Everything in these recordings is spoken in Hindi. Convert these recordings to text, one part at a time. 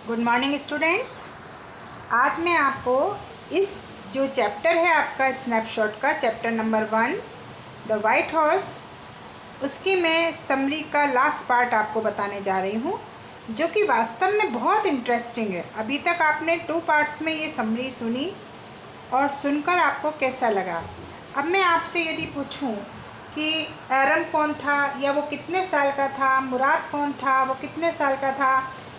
Good morning students. आज मैं आपको इस जो चैप्टर है आपका स्नैपशॉट का chapter number 1 the white horse, उसकी मैं समरी का लास्ट पार्ट आपको बताने जा रही हूँ, जो कि वास्तव में बहुत इंटरेस्टिंग है। अभी तक आपने 2 पार्ट्स में ये समरी सुनी और सुनकर आपको कैसा लगा। अब मैं आपसे यदि पूछूं कि एरम कौन था या वो कितने साल का था, मुराद कौन था, वो कितने साल का था,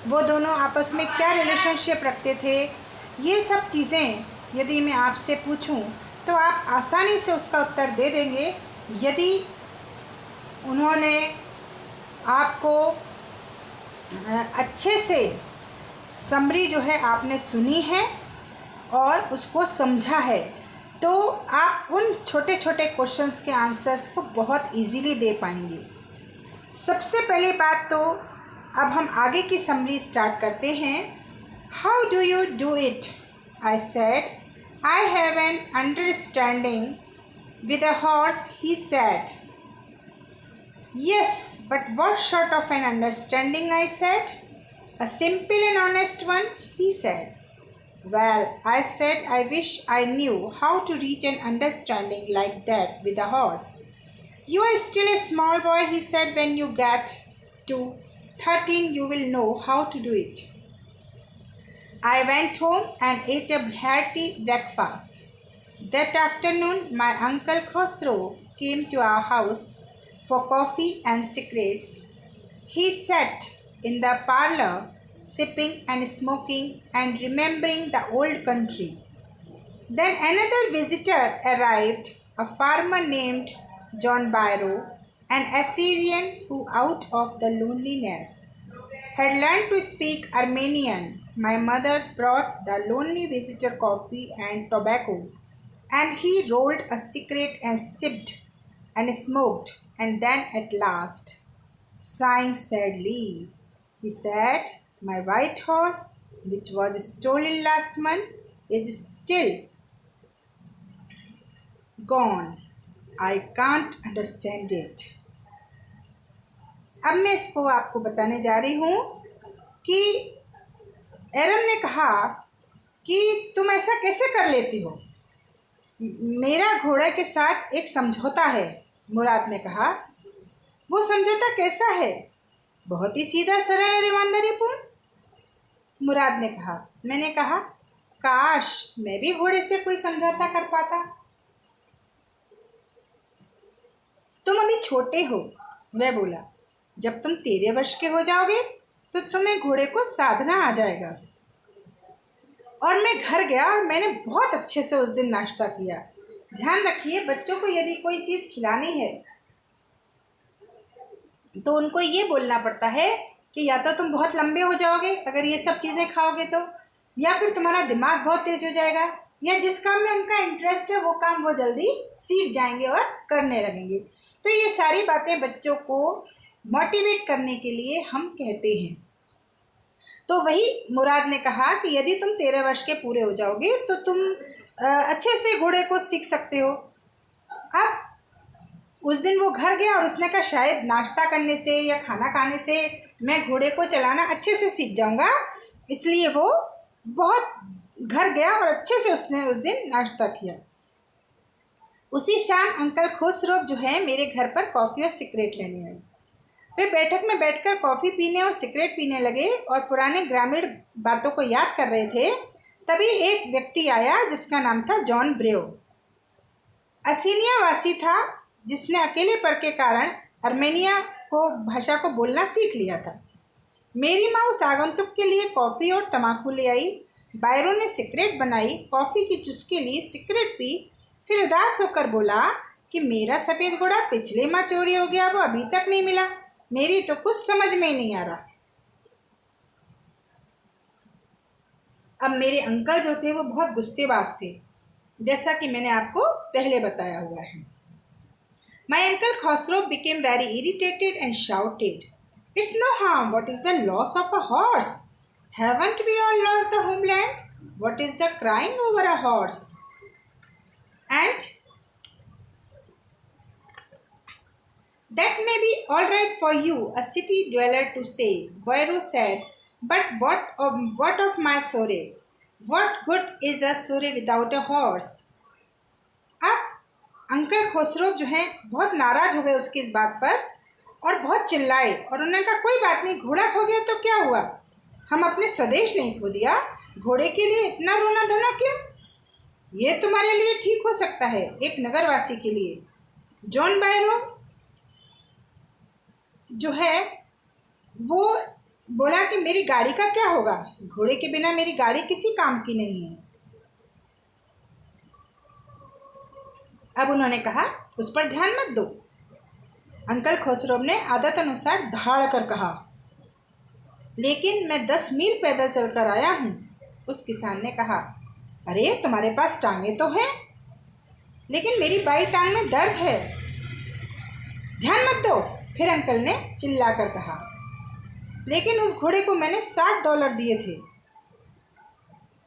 वो दोनों आपस में क्या रिलेशनशिप रखते थे, ये सब चीज़ें यदि मैं आपसे पूछूं तो आप आसानी से उसका उत्तर दे देंगे यदि उन्होंने आपको अच्छे से समरी जो है आपने सुनी है और उसको समझा है, तो आप उन छोटे छोटे क्वेश्चंस के आंसर्स को बहुत इजीली दे पाएंगे। सबसे पहली बात तो अब हम आगे की समरी स्टार्ट करते हैं। How do you do it? I said I have an understanding with a horse, he said. Yes, but what sort of an understanding? I said. A simple and honest one, he said. Well, I said, I wish I knew how to reach an understanding like that with a horse. You are still a small boy, he said. When you get to 13, you will know how to do it. I went home and ate a hearty breakfast. That afternoon, my uncle Khosrow came to our house for coffee and cigarettes. He sat in the parlor, sipping and smoking and remembering the old country. Then another visitor arrived, a farmer named John Byro, an Assyrian who, out of the loneliness, had learned to speak Armenian. My mother brought the lonely visitor coffee and tobacco, and he rolled a cigarette and sipped and smoked, and then at last, sighing sadly, he said, my white horse, which was stolen last month, is still gone. I can't understand it. अब मैं इसको आपको बताने जा रही हूँ कि एरम ने कहा कि तुम ऐसा कैसे कर लेती हो, मेरा घोड़े के साथ एक समझौता है। मुराद ने कहा, वो समझौता कैसा है? बहुत ही सीधा सरल और ईमानदारीपूर्ण। मुराद ने कहा, मैंने कहा, काश मैं भी घोड़े से कोई समझौता कर पाता। तुम अभी छोटे हो, वह बोला। जब तुम 13 वर्ष के हो जाओगे तो तुम्हें घोड़े को साधना आ जाएगा। और मैं घर गया और मैंने बहुत अच्छे से उस दिन नाश्ता किया। ध्यान रखिए, बच्चों को यदि कोई चीज़ खिलानी है तो उनको ये बोलना पड़ता है कि या तो तुम बहुत लंबे हो जाओगे अगर ये सब चीज़ें खाओगे तो, या फिर तुम्हारा दिमाग बहुत तेज हो जाएगा, या जिस काम में उनका इंटरेस्ट है वो काम वो जल्दी सीख जाएंगे और करने लगेंगे। तो ये सारी बातें बच्चों को मोटिवेट करने के लिए हम कहते हैं। तो वही मुराद ने कहा कि यदि तुम 13 वर्ष के पूरे हो जाओगे तो तुम अच्छे से घोड़े को सीख सकते हो। अब उस दिन वो घर गया और उसने कहा, शायद नाश्ता करने से या खाना खाने से मैं घोड़े को चलाना अच्छे से सीख जाऊंगा। इसलिए वो बहुत घर गया और अच्छे से उसने उस दिन नाश्ता किया। उसी शाम अंकल खुसरो जो है मेरे घर पर कॉफ़ी और सिगरेट लेने आए। वे बैठक में बैठकर कॉफ़ी पीने और सिगरेट पीने लगे और पुराने ग्रामीण बातों को याद कर रहे थे। तभी एक व्यक्ति आया जिसका नाम था जॉन ब्रेव। असीनिया वासी था, जिसने अकेलेपन के कारण आर्मेनिया को भाषा को बोलना सीख लिया था। मेरी माँ उस आगंतुक के लिए कॉफ़ी और तम्बाकू ले आई। बायरो ने सिगरेट बनाई, कॉफ़ी की चुस्की ली, सिगरेट पी, फिर उदास होकर बोला कि मेरा सफ़ेद घोड़ा पिछले माह चोरी हो गया, वो अभी तक नहीं मिला। मेरी तो कुछ समझ में ही नहीं आ रहा। अब मेरे अंकल जो थे वो बहुत गुस्सेबाज थे, जैसा कि मैंने आपको पहले बताया हुआ है। My uncle Khosrow became very irritated and shouted, "It's no harm. What is the loss of a horse? Haven't we all lost the homeland? What is the crying over a horse?" And that may be all right for you, a city dweller, to say, Boiro said, but what of my सोरे, वॉट गुड इज अ सोरे विदाउट अ हॉर्स। अब अंकल खुसरो जो हैं बहुत नाराज हो गए उसकी इस बात पर और बहुत चिल्लाए और उन्होंने कहा कोई बात नहीं, घोड़ा खो गया तो क्या हुआ, हम अपने स्वदेश नहीं खो दिया, घोड़े के लिए इतना रोना धोना क्यों, ये तुम्हारे लिए ठीक हो सकता है, एक नगरवासी के लिए। जॉन बायरो जो है वो बोला कि मेरी गाड़ी का क्या होगा, घोड़े के बिना मेरी गाड़ी किसी काम की नहीं है। अब उन्होंने कहा उस पर ध्यान मत दो। अंकल खुसरो ने आदत अनुसार धाड़ कर कहा, लेकिन मैं 10 मील पैदल चलकर आया हूँ। उस किसान ने कहा, अरे तुम्हारे पास टांगे तो हैं, लेकिन मेरी बाई टांग में दर्द है, ध्यान मत दो। फिर अंकल ने चिल्लाकर कहा, लेकिन उस घोड़े को मैंने $60 दिए थे।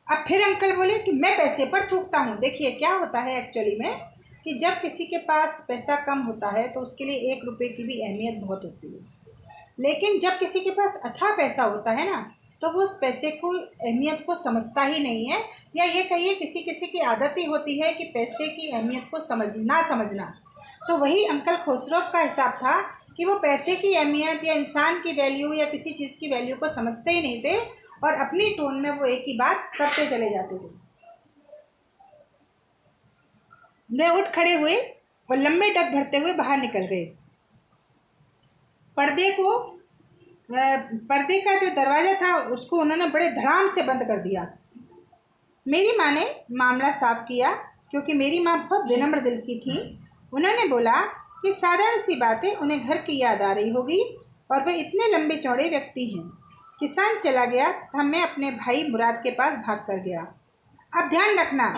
अब फिर अंकल बोले कि मैं पैसे पर थूकता हूँ। देखिए क्या होता है एक्चुअली में कि जब किसी के पास पैसा कम होता है तो उसके लिए 1 रुपये की भी अहमियत बहुत होती है, लेकिन जब किसी के पास अथाह पैसा होता है ना तो वो उस पैसे को अहमियत को समझता ही नहीं है, या ये कहिए किसी किसी की आदत ही होती है कि पैसे की अहमियत को समझना। तो वही अंकल खुसरो का हिसाब था कि वो पैसे की अहमियत या इंसान की वैल्यू या किसी चीज़ की वैल्यू को समझते ही नहीं थे और अपनी टोन में वो एक ही बात करते चले जाते थे। वे उठ खड़े हुए और लंबे डग भरते हुए बाहर निकल गए। पर्दे का जो दरवाज़ा था उसको उन्होंने बड़े धड़ाम से बंद कर दिया। मेरी माँ ने मामला साफ किया, क्योंकि मेरी माँ बहुत विनम्र दिल की थी। उन्होंने बोला कि साधारण सी बातें उन्हें घर की याद आ रही होगी और वे इतने लंबे चौड़े व्यक्ति हैं। किसान चला गया तथा मैं अपने भाई मुराद के पास भाग कर गया। अब ध्यान रखना,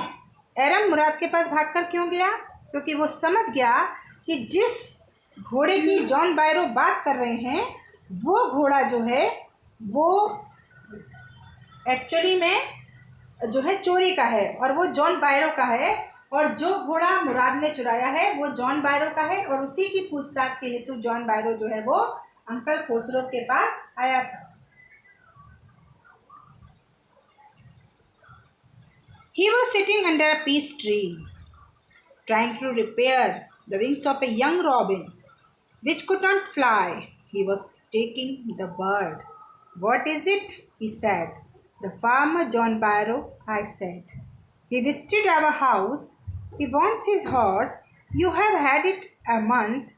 एरम मुराद के पास भागकर क्यों गया, क्योंकि वो समझ गया कि जिस घोड़े की जॉन बायरो बात कर रहे हैं वो घोड़ा जो है वो एक्चुअली में जो है चोरी का है और वो जॉन बायरो का है, और जो घोड़ा मुराद ने चुराया है वो जॉन बायरो का है, और उसी की पूछताछ के हेतु जॉन बायरो जो है वो अंकल खुसरो के पास आया था। He was sitting under a peach tree, trying to repair the wings of a young robin which could not fly. He was taking the bird. What is it? He said. The farmer John Barrow, I said. He visited our house. He wants his horse. You have had it a month.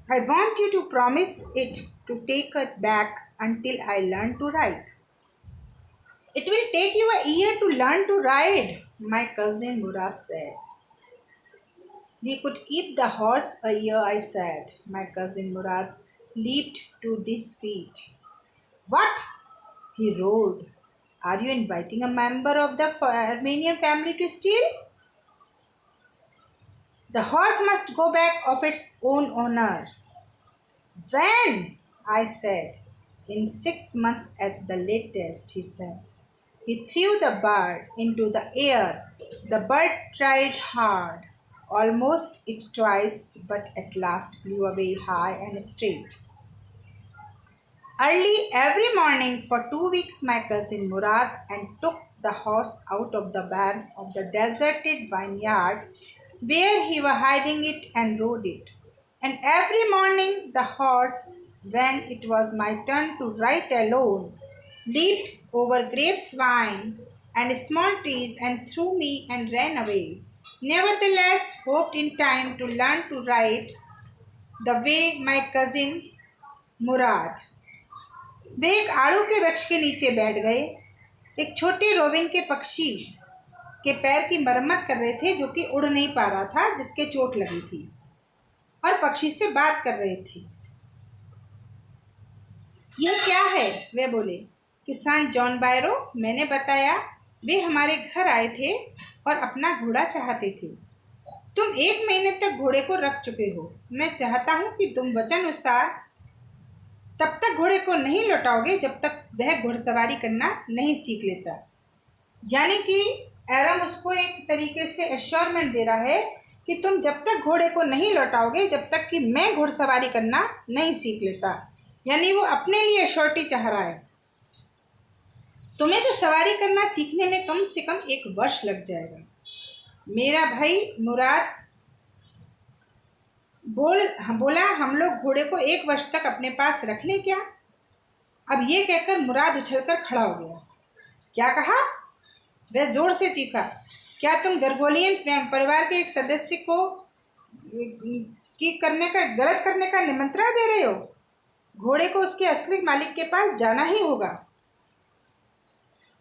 I want you to promise it to take it back until I learn to ride. It will take you a year to learn to ride, my cousin Murad said. We could keep the horse a year, I said. My cousin Murad leaped to his feet. What? He roared. Are you inviting a member of the Armenian family to steal? The horse must go back of its own owner. When? I said. In 6 months at the latest, he said. He threw the bird into the air. The bird tried hard, almost it twice, but at last flew away high and straight. Early every morning for 2 weeks, my cousin Murad and took the horse out of the barn of the deserted vineyard where he was hiding it and rode it. And every morning the horse, when it was my turn to ride alone, leaped over grapevine and small trees and threw me and ran away. Nevertheless, hoped in time to learn to ride the way my cousin Murad. वे एक आड़ू के वृक्ष के नीचे बैठ गए। एक छोटे रोबिन के पक्षी के पैर की मरम्मत कर रहे थे जो कि उड़ नहीं पा रहा था, जिसके चोट लगी थी, और पक्षी से बात कर रहे थे। यह क्या है? वे बोले। किसान जॉन बायरो, मैंने बताया, वे हमारे घर आए थे और अपना घोड़ा चाहते थे। तुम 1 महीने तक घोड़े को रख चुके हो। मैं चाहता हूँ कि तुम वचन अनुसार तब तक घोड़े को नहीं लौटाओगे जब तक वह घुड़सवारी करना नहीं सीख लेता। यानी कि एरम उसको एक तरीके से एश्योरमेंट दे रहा है कि तुम जब तक घोड़े को नहीं लौटाओगे जब तक कि मैं घुड़सवारी करना नहीं सीख लेता। यानी वो अपने लिए एश्योरिटी चाह रहा है। तुम्हें तो सवारी करना सीखने में कम से कम 1 वर्ष लग जाएगा। मेरा भाई मुराद बोला, हम लोग घोड़े को 1 वर्ष तक अपने पास रख लें क्या? अब ये कहकर मुराद उछलकर खड़ा हो गया। क्या कहा? वह जोर से चीखा। क्या तुम गर्गोलियन परिवार के एक सदस्य को गलत करने का निमंत्रण दे रहे हो? घोड़े को उसके असली मालिक के पास जाना ही होगा।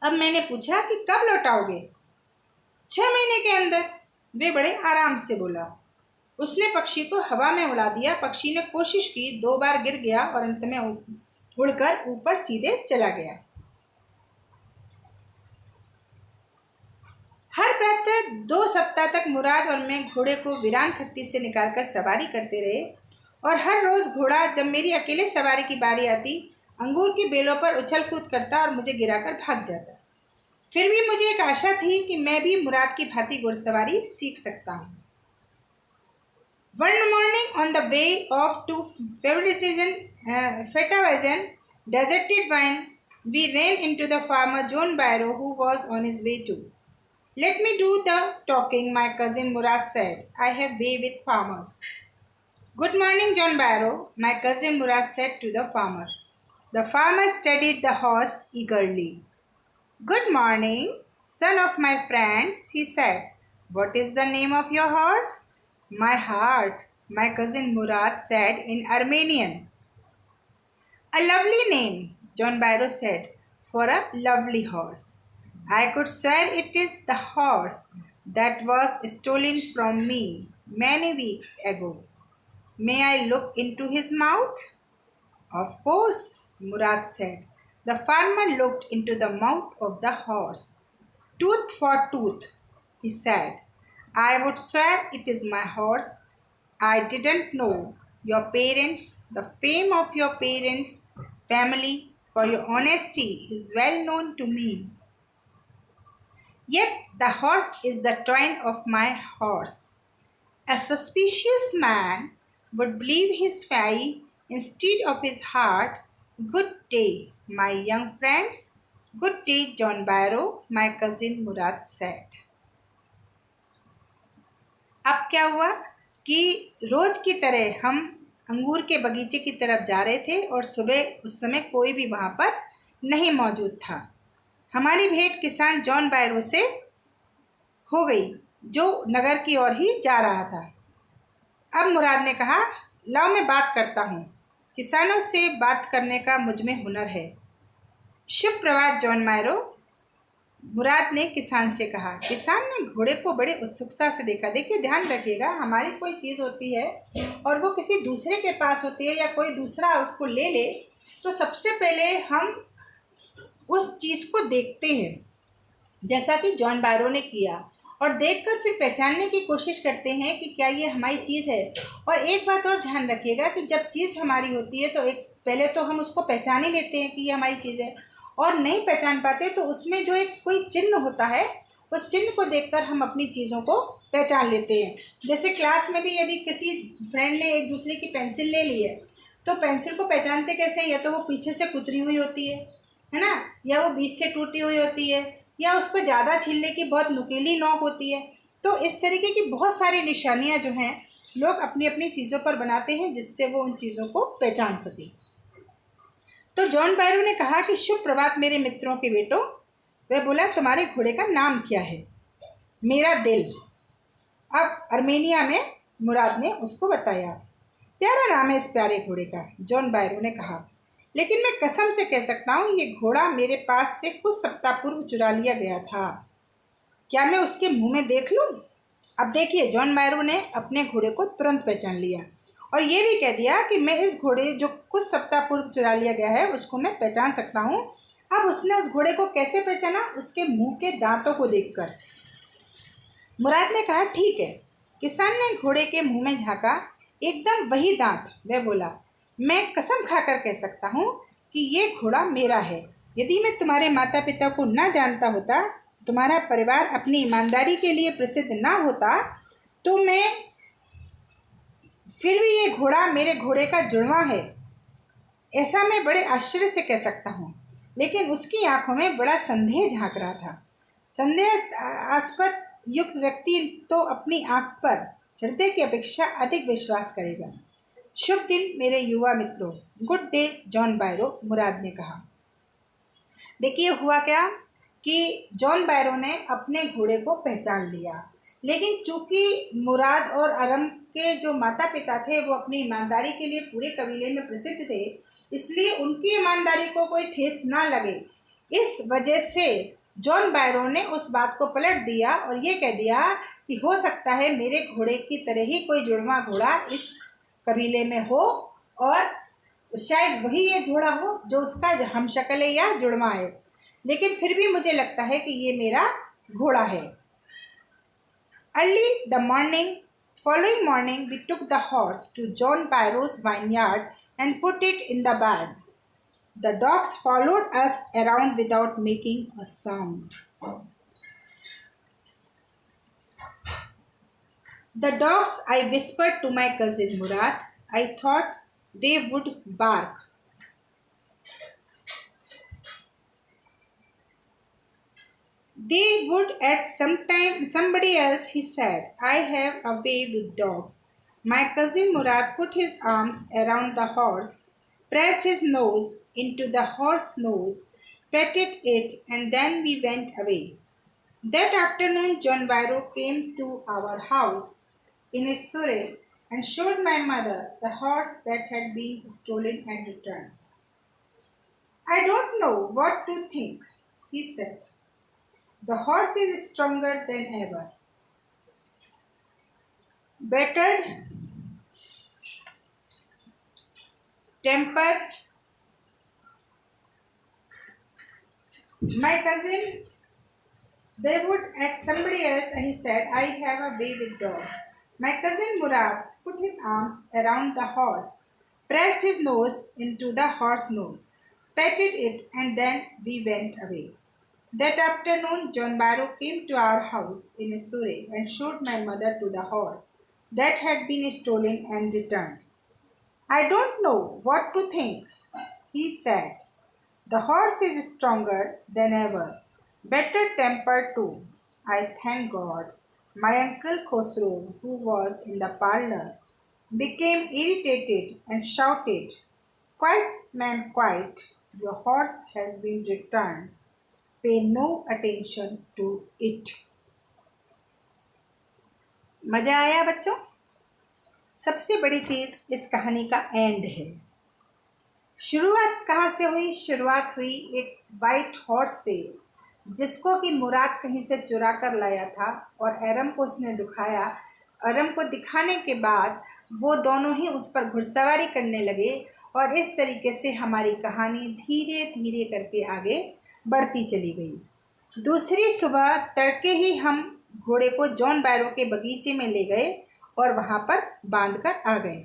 अब मैंने पूछा कि कब लौटाओगे? 6 महीने के अंदर, वे बड़े आराम से बोला। उसने पक्षी को हवा में उड़ा दिया। पक्षी ने कोशिश की, 2 बार गिर गया और अंत में उड़कर ऊपर सीधे चला गया। हर प्रातः 2 सप्ताह तक मुराद और मैं घोड़े को वीरान खत्ती से निकालकर सवारी करते रहे और हर रोज़ घोड़ा जब मेरी अकेले सवारी की बारी आती, अंगूर की बेलों पर उछल कूद करता और मुझे गिराकर भाग जाता। फिर भी मुझे एक आशा थी कि मैं भी मुराद की भांति घुड़सवारी सीख सकता हूँ। One morning, on the way off to Fetavazan, deserted vine, we ran into the farmer John Barrow, who was on his way too. Let me do the talking, my cousin Murad said. I have way with farmers. Good morning, John Barrow, my cousin Murad said to the farmer. The farmer studied the horse eagerly. Good morning, son of my friends, he said. What is the name of your horse? My heart, my cousin Murad said in Armenian. A lovely name, John Barrow said, for a lovely horse. I could swear it is the horse that was stolen from me many weeks ago. May I look into his mouth? Of course, Murad said. The farmer looked into the mouth of the horse. Tooth for tooth, he said. I would swear it is my horse. I didn't know your parents, the fame of your parents' family for your honesty is well known to me. Yet the horse is the twin of my horse. A suspicious man would believe his eye instead of his heart. Good day, my young friends. Good day, John Barrow, my cousin Murad said. अब क्या हुआ कि रोज की तरह हम अंगूर के बगीचे की तरफ जा रहे थे और सुबह उस समय कोई भी वहाँ पर नहीं मौजूद था। हमारी भेंट किसान जॉन बैरो से हो गई, जो नगर की ओर ही जा रहा था। अब मुराद ने कहा, लाओ मैं बात करता हूँ। किसानों से बात करने का मुझ में हुनर है। शुभ प्रभात जॉन बैरो, मुराद ने किसान से कहा। किसान ने घोड़े को बड़े उत्सुकता से देखा। देखिए, ध्यान रखिएगा, हमारी कोई चीज़ होती है और वो किसी दूसरे के पास होती है या कोई दूसरा उसको ले ले, तो सबसे पहले हम उस चीज़ को देखते हैं, जैसा कि जॉन बैरो ने किया, और देखकर फिर पहचानने की कोशिश करते हैं कि क्या ये हमारी चीज़ है। और एक बात और ध्यान रखिएगा कि जब चीज़ हमारी होती है तो एक पहले तो हम उसको पहचान ही लेते हैं कि ये हमारी चीज़ है, और नहीं पहचान पाते तो उसमें जो एक कोई चिन्ह होता है, उस चिन्ह को देखकर हम अपनी चीज़ों को पहचान लेते हैं। जैसे क्लास में भी यदि किसी फ्रेंड ने एक दूसरे की पेंसिल ले ली है, तो पेंसिल को पहचानते कैसे हैं? या तो वो पीछे से कुतरी हुई होती है ना, या वो बीच से टूटी हुई होती है, या उस पर ज़्यादा छीलने की बहुत नुकीली नोक होती है। तो इस तरीके की बहुत सारी निशानियाँ जो हैं लोग अपनी अपनी चीज़ों पर बनाते हैं, जिससे वो उन चीज़ों को पहचान सकें। तो जॉन बैरो ने कहा कि शुभ प्रभात मेरे मित्रों के बेटों। वह बोला, तुम्हारे घोड़े का नाम क्या है? मेरा दिल। अब आर्मेनिया में मुराद ने उसको बताया। प्यारा नाम है इस प्यारे घोड़े का, जॉन बैरो ने कहा, लेकिन मैं कसम से कह सकता हूँ ये घोड़ा मेरे पास से कुछ सप्ताह पूर्व चुरा लिया गया था। क्या मैं उसके मुंह में देख लूँ? अब देखिए, जॉन बैरो ने अपने घोड़े को तुरंत पहचान लिया और ये भी कह दिया कि मैं इस घोड़े जो कुछ सप्ताह पूर्व चुरा लिया गया है उसको मैं पहचान सकता हूँ। अब उसने उस घोड़े को कैसे पहचाना? उसके मुंह के दांतों को देखकर। मुराद ने कहा, ठीक है। किसान ने घोड़े के मुंह में झांका, एकदम वही दांत। वह बोला, मैं कसम खाकर कह सकता हूँ कि ये घोड़ा मेरा है। यदि मैं तुम्हारे माता पिता को न जानता होता, तुम्हारा परिवार अपनी ईमानदारी के लिए प्रसिद्ध ना होता, तो मैं फिर भी ये घोड़ा मेरे घोड़े का जुड़वा है, ऐसा मैं बड़े आश्चर्य से कह सकता हूँ। लेकिन उसकी आंखों में बड़ा संदेह झांक रहा था। संदेह आस्पद युक्त व्यक्ति तो अपनी आंख पर हृदय की अपेक्षा अधिक विश्वास करेगा। शुभ दिन मेरे युवा मित्रों, गुड डे जॉन बायरो, मुराद ने कहा। देखिए हुआ क्या कि जॉन बायरो ने अपने घोड़े को पहचान लिया, लेकिन चूंकि मुराद और अरम के जो माता पिता थे वो अपनी ईमानदारी के लिए पूरे कबीले में प्रसिद्ध थे, इसलिए उनकी ईमानदारी को कोई ठेस ना लगे, इस वजह से जॉन बायरो ने उस बात को पलट दिया और ये कह दिया कि हो सकता है मेरे घोड़े की तरह ही कोई जुड़वा घोड़ा इस कबीले में हो और शायद वही ये घोड़ा हो जो उसका हमशक्ल है या जुड़वा है, लेकिन फिर भी मुझे लगता है कि ये मेरा घोड़ा है। Early the following morning, we took the horse to John Byro's vineyard and put it in the barn. The dogs followed us around without making a sound. The dogs, I whispered to my cousin Murad. I thought they would bark. They would at some time. Somebody else, he said. I have a way with dogs. My cousin Murad put his arms around the horse, pressed his nose into the horse's nose, petted it, and then we went away. That afternoon, John Byro came to our house in his surrey and showed my mother the horse that had been stolen and returned. I don't know what to think, he said. The horse is stronger than ever. Battered, tempered. My cousin, they would at somebody else, and he said, I have a way with dogs. My cousin Murad put his arms around the horse, pressed his nose into the horse's nose, petted it, and then we went away. That afternoon, John Barrow came to our house in Surrey and showed my mother to the horse that had been stolen and returned. I don't know what to think, he said. The horse is stronger than ever, better tempered too. I thank God. My uncle Khosrow, who was in the parlor, became irritated and shouted, Quiet, man, quiet. Your horse has been returned. Pay no attention to it. मज़ा आया बच्चों? सबसे बड़ी चीज़ इस कहानी का एंड है। शुरुआत कहाँ से हुई? शुरुआत हुई एक वाइट हॉर्स से, जिसको कि मुराद कहीं से चुरा कर लाया था और अरम को उसने दिखाया। अरम को दिखाने के बाद वो दोनों ही उस पर घुड़सवारी करने लगे और इस तरीके से हमारी कहानी धीरे धीरे करके आगे बढ़ती चली गई। दूसरी सुबह तड़के ही हम घोड़े को जॉन बायरो के बगीचे में ले गए और वहाँ पर बांध कर आ गए।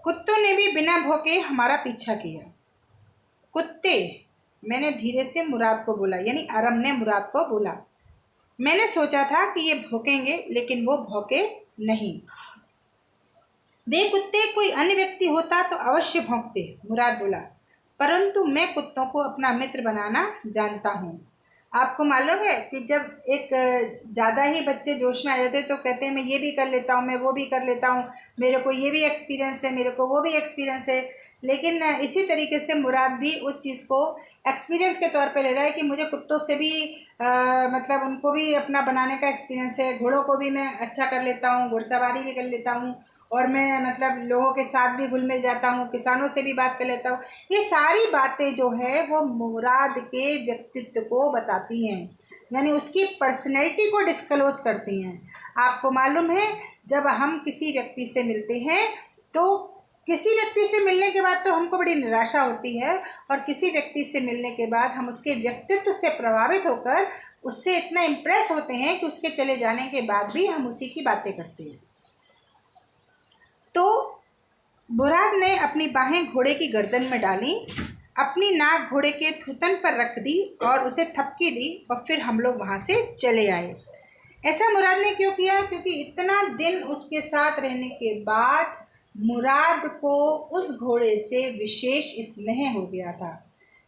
कुत्तों ने भी बिना भौंके हमारा पीछा किया। कुत्ते, मैंने धीरे से मुराद को बोला, यानी अरम ने मुराद को बोला। मैंने सोचा था कि ये भौंकेंगे, लेकिन वो भौंके नहीं। वे कुत्ते कोई अन्य व्यक्ति होता तो अवश्य भौंकते, मुराद बोला, परंतु मैं कुत्तों को अपना मित्र बनाना जानता हूँ। आपको मालूम है कि जब एक ज़्यादा ही बच्चे जोश में आ जाते तो कहते हैं मैं ये भी कर लेता हूँ, मैं वो भी कर लेता हूँ, मेरे को ये भी एक्सपीरियंस है, मेरे को वो भी एक्सपीरियंस है। लेकिन इसी तरीके से मुराद भी उस चीज़ को एक्सपीरियंस के तौर पे ले रहा है कि मुझे कुत्तों से भी मतलब उनको भी अपना बनाने का एक्सपीरियंस है। घोड़ों को भी मैं अच्छा कर लेता हूँ, घुड़सवारी भी कर लेता हूँ, और मैं मतलब लोगों के साथ भी घुल मिल जाता हूँ, किसानों से भी बात कर लेता हूँ। ये सारी बातें जो है वो मुराद के व्यक्तित्व को बताती हैं, यानी उसकी पर्सनैलिटी को डिस्क्लोज करती हैं। आपको मालूम है, जब हम किसी व्यक्ति से मिलते हैं तो किसी व्यक्ति से मिलने के बाद तो हमको बड़ी निराशा होती है, और किसी व्यक्ति से मिलने के बाद हम उसके व्यक्तित्व से प्रभावित होकर उससे इतना इम्प्रेस होते हैं कि उसके चले जाने के बाद भी हम उसी की बातें करते हैं। तो मुराद ने अपनी बाहें घोड़े की गर्दन में डाली, अपनी नाक घोड़े के थूथन पर रख दी और उसे थपकी दी, और फिर हम लोग वहाँ से चले आए। ऐसा मुराद ने क्यों किया? क्योंकि इतना दिन उसके साथ रहने के बाद मुराद को उस घोड़े से विशेष स्नेह हो गया था।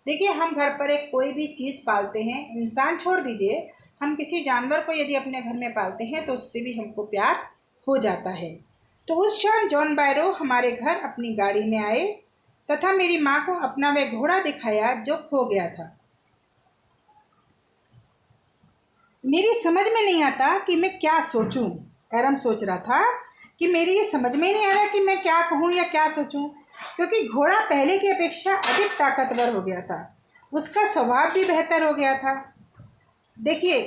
देखिए, हम घर पर एक कोई भी चीज़ पालते हैं, इंसान छोड़ दीजिए, हम किसी जानवर को यदि अपने घर में पालते हैं तो उससे भी हमको प्यार हो जाता है। तो उस शाम जॉन बायरो हमारे घर अपनी गाड़ी में आए तथा मेरी माँ को अपना वह घोड़ा दिखाया जो खो गया था। मेरी समझ में नहीं आता कि मैं क्या सोचूं। एरम सोच रहा था कि मेरी ये समझ में नहीं आ रहा कि मैं क्या कहूँ या क्या सोचूं, क्योंकि घोड़ा पहले की अपेक्षा अधिक ताकतवर हो गया था। उसका स्वभाव भी बेहतर हो गया था। देखिए,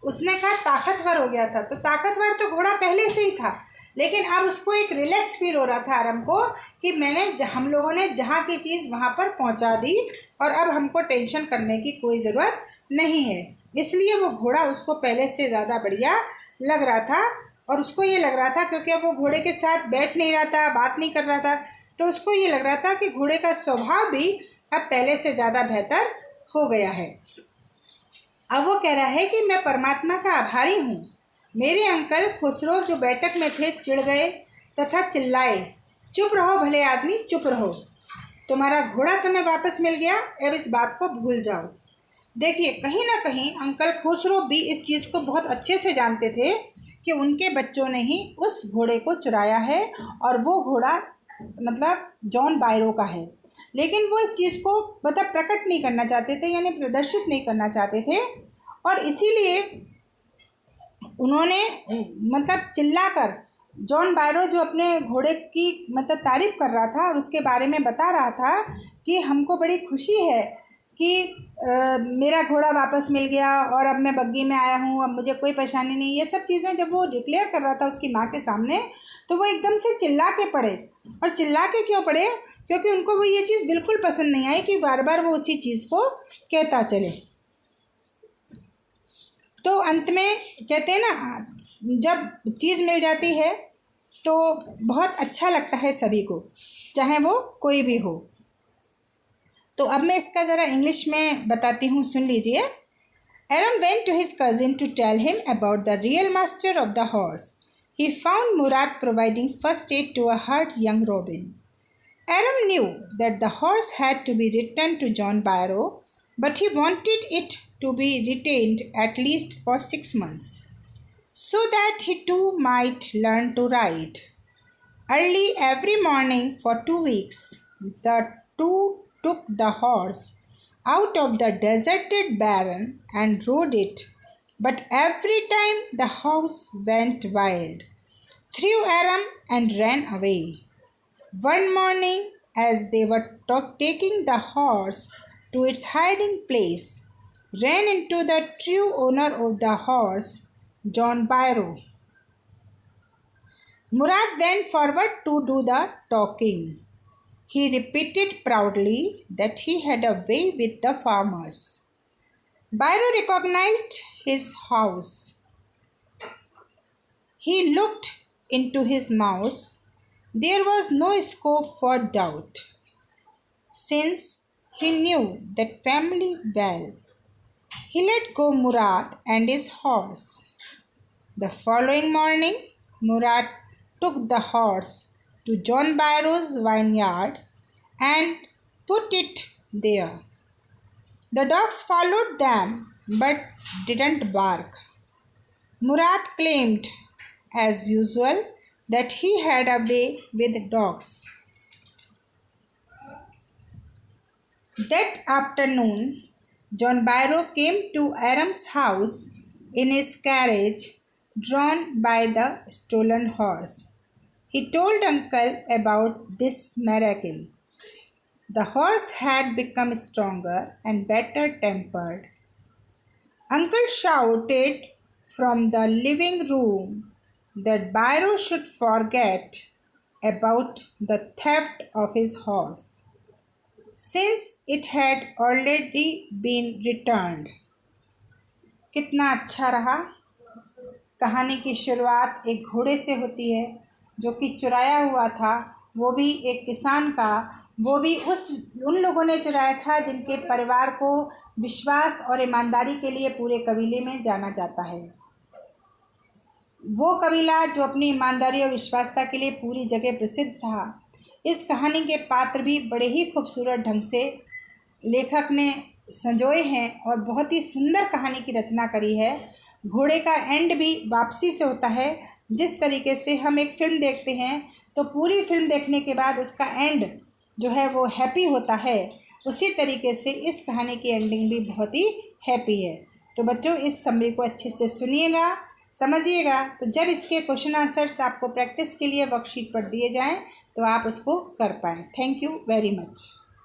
उसने कहा ताकतवर हो गया था, तो ताकतवर तो घोड़ा पहले से ही था, लेकिन अब उसको एक रिलैक्स फील हो रहा था आराम को कि हम लोगों ने जहाँ की चीज़ वहाँ पर पहुँचा दी और अब हमको टेंशन करने की कोई ज़रूरत नहीं है। इसलिए वो घोड़ा उसको पहले से ज़्यादा बढ़िया लग रहा था। और उसको ये लग रहा था, क्योंकि अब वो घोड़े के साथ बैठ नहीं रहा था, बात नहीं कर रहा था, तो उसको ये लग रहा था कि घोड़े का स्वभाव भी अब पहले से ज़्यादा बेहतर हो गया है। अब वो कह रहा है कि मैं परमात्मा का आभारी हूँ। मेरे अंकल खुसरो जो बैठक में थे चिढ़ गए तथा चिल्लाए, चुप रहो भले आदमी, चुप रहो। तुम्हारा घोड़ा तुम्हें वापस मिल गया, अब इस बात को भूल जाओ। देखिए, कहीं ना कहीं अंकल खुसरो भी इस चीज़ को बहुत अच्छे से जानते थे कि उनके बच्चों ने ही उस घोड़े को चुराया है और वो घोड़ा मतलब जॉन बायरो का है। लेकिन वो इस चीज़ को मतलब प्रकट नहीं करना चाहते थे, यानी प्रदर्शित नहीं करना चाहते थे, और इसीलिए उन्होंने मतलब चिल्लाकर जॉन बायरो जो अपने घोड़े की मतलब तारीफ़ कर रहा था और उसके बारे में बता रहा था कि हमको बड़ी खुशी है कि मेरा घोड़ा वापस मिल गया और अब मैं बग्गी में आया हूँ, अब मुझे कोई परेशानी नहीं। ये सब चीज़ें जब वो डिक्लेयर कर रहा था उसकी माँ के सामने, तो वो एकदम से चिल्ला के पड़े। और चिल्ला के क्यों पड़े? क्योंकि उनको वो ये चीज़ बिल्कुल पसंद नहीं आई कि बार बार वो उसी चीज़ को कहता चले। तो अंत में कहते हैं ना, जब चीज़ मिल जाती है तो बहुत अच्छा लगता है सभी को, चाहे वो कोई भी हो। तो अब मैं इसका ज़रा इंग्लिश में बताती हूँ, सुन लीजिए। Aram went to his cousin to tell him about the real master of the horse. He found Murad providing first aid to a hurt young robin. Aram knew that the horse had to be returned to John Barrow, but he wanted it to be retained at least for 6 months, so that he too might learn to ride. Early every morning for 2 weeks, the two took the horse out of the deserted barren and rode it, but every time the horse went wild, threw Aram and ran away. One morning, as they were taking the horse to its hiding place, ran into the true owner of the horse, John Barrow. Murad went forward to do the talking. He repeated proudly that he had a way with the farmers. Byro recognized his house. He looked into his mouth. There was no scope for doubt, since he knew that family well. He let go Murad and his horse. The following morning, Murad took the horse to John Barrow's vineyard and put it there. The dogs followed them but didn't bark. Murad claimed, as usual, that he had a way with dogs. That afternoon, John Barrow came to Aram's house in his carriage drawn by the stolen horse. He told Uncle about this miracle. The horse had become stronger and better tempered. Uncle shouted from the living room that Byro should forget about the theft of his horse, since it had already been returned. कितना अच्छा रहा। कहानी की शुरुआत एक घोड़े से होती है जो कि चुराया हुआ था, वो भी एक किसान का, वो भी उन लोगों ने चुराया था जिनके परिवार को विश्वास और ईमानदारी के लिए पूरे कबीले में जाना जाता है। वो कबीला जो अपनी ईमानदारी और विश्वासता के लिए पूरी जगह प्रसिद्ध था। इस कहानी के पात्र भी बड़े ही खूबसूरत ढंग से लेखक ने संजोए हैं और बहुत ही सुंदर कहानी की रचना करी है। घोड़े का एंड भी वापसी से होता है। जिस तरीके से हम एक फ़िल्म देखते हैं तो पूरी फिल्म देखने के बाद उसका एंड जो है वो हैप्पी होता है, उसी तरीके से इस कहानी की एंडिंग भी बहुत ही हैप्पी है। तो बच्चों, इस समरी को अच्छे से सुनिएगा, समझिएगा। तो जब इसके क्वेश्चन आंसर्स आपको प्रैक्टिस के लिए वर्कशीट पर दिए जाएं तो आप उसको कर पाएँ। Thank you very much.